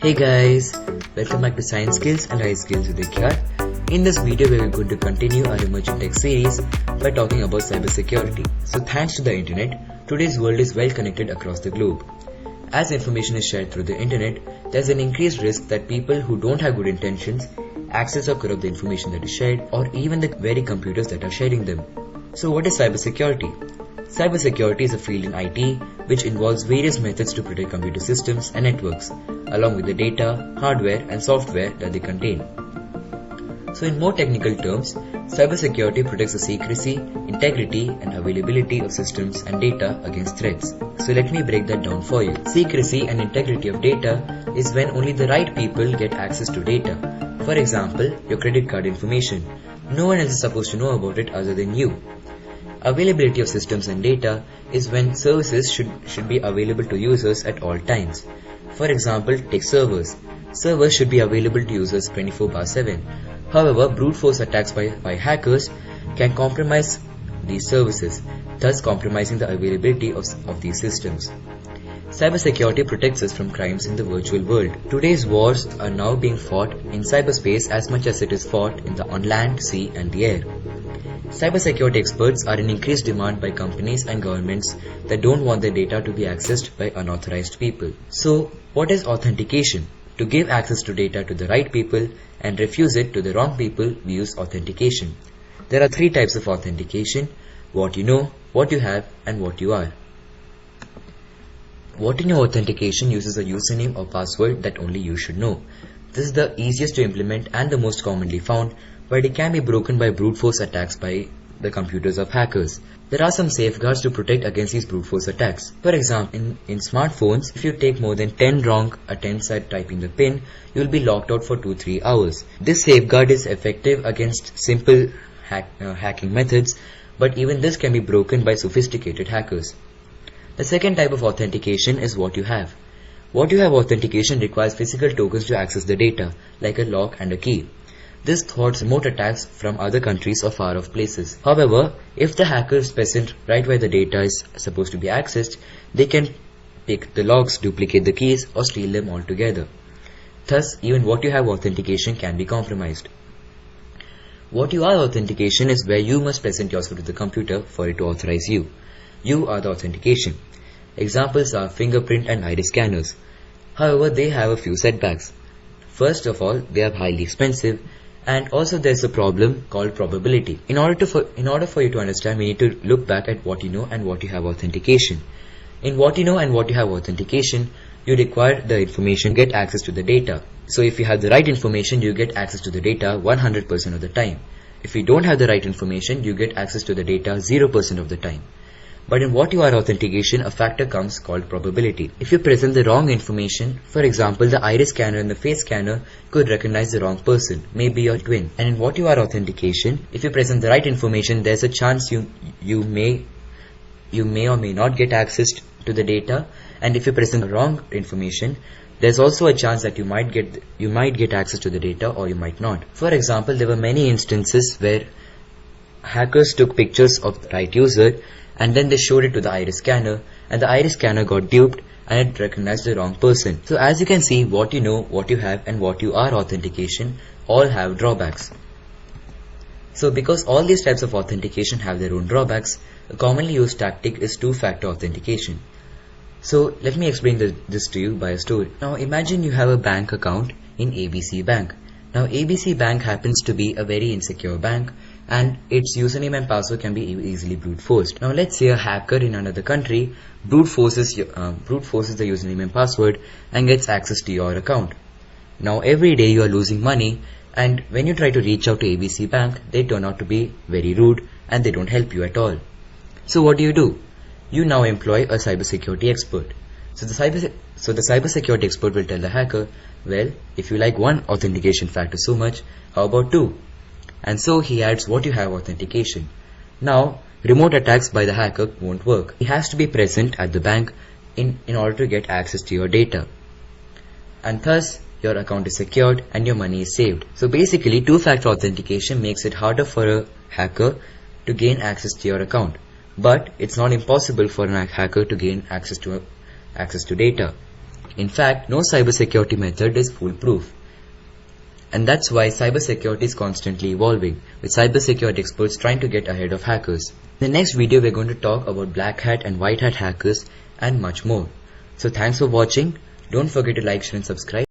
Hey guys, welcome back to Science Skills and Life Skills with Vikhyath. In this video, we are going to continue our emerging tech series by talking about cybersecurity. So thanks to the internet, today's world is well connected across the globe. As information is shared through the internet, there's an increased risk that people who don't have good intentions access or corrupt the information that is shared, or even the very computers that are sharing them. So what is cybersecurity? Cybersecurity is a field in IT which involves various methods to protect computer systems and networks, along with the data, hardware and software that they contain. So in more technical terms, cybersecurity protects the secrecy, integrity and availability of systems and data against threats. So let me break that down for you. Secrecy and integrity of data is when only the right people get access to data. For example, your credit card information. No one else is supposed to know about it other than you. Availability of systems and data is when services should be available to users at all times. For example, take servers. Servers should be available to users 24/7. However, brute force attacks by hackers can compromise these services, thus compromising the availability of these systems. Cybersecurity protects us from crimes in the virtual world. Today's wars are now being fought in cyberspace as much as it is fought on land, sea and the air. Cybersecurity experts are in increased demand by companies and governments that don't want their data to be accessed by unauthorized people. So, what is authentication? To give access to data to the right people and refuse it to the wrong people, we use authentication. There are three types of authentication: what you know, what you have, and what you are. What you know authentication uses a username or password that only you should know. This is the easiest to implement and the most commonly found, but it can be broken by brute force attacks by the computers of hackers. There are some safeguards to protect against these brute force attacks. For example, in smartphones, if you take more than 10 wrong attempts at typing the PIN, you will be locked out for 2-3 hours. This safeguard is effective against simple hacking methods, but even this can be broken by sophisticated hackers. The second type of authentication is what you have. What you have authentication requires physical tokens to access the data, like a lock and a key. This thwarts remote attacks from other countries or far off places. However, if the hacker is present right where the data is supposed to be accessed, they can pick the locks, duplicate the keys or steal them altogether. Thus, even what you have authentication can be compromised. What you are authentication is where you must present yourself to the computer for it to authorize you. You are the authentication. Examples are fingerprint and iris scanners. However, they have a few setbacks. First of all, they are highly expensive, and also there is a problem called probability. In order for you to understand, we need to look back at what you know and what you have authentication. In what you know and what you have authentication, you require the information to get access to the data. So if you have the right information, you get access to the data 100% of the time. If you don't have the right information, you get access to the data 0% of the time. But in what you are authentication, a factor comes called probability. If you present the wrong information, for example, the iris scanner and the face scanner could recognize the wrong person, maybe your twin. And in what you are authentication, if you present the right information, there's a chance you may or may not get access to the data. And if you present the wrong information, there's also a chance that you might get access to the data or you might not. For example, there were many instances where hackers took pictures of the right user and then they showed it to the iris scanner, and the iris scanner got duped and it recognized the wrong person. So as you can see, what you know, what you have and what you are authentication all have drawbacks. So because all these types of authentication have their own drawbacks, a commonly used tactic is two-factor authentication. So let me explain this to you by a story. Now imagine you have a bank account in ABC Bank. Now ABC Bank happens to be a very insecure bank, and its username and password can be easily brute forced. Now let's say a hacker in another country brute forces the username and password and gets access to your account. Now every day you are losing money, and when you try to reach out to ABC Bank, they turn out to be very rude and they don't help you at all. So what do? You now employ a cybersecurity expert. So the cybersecurity expert will tell the hacker, well, if you like one authentication factor so much, how about two? And so he adds what you have authentication. Now, remote attacks by the hacker won't work. He has to be present at the bank in order to get access to your data. And thus, your account is secured and your money is saved. So basically, two-factor authentication makes it harder for a hacker to gain access to your account. But it's not impossible for a hacker to gain access to data. In fact, no cybersecurity method is foolproof. And that's why cybersecurity is constantly evolving, with cybersecurity experts trying to get ahead of hackers. In the next video, we're going to talk about black hat and white hat hackers and much more. So thanks for watching. Don't forget to like, share and subscribe.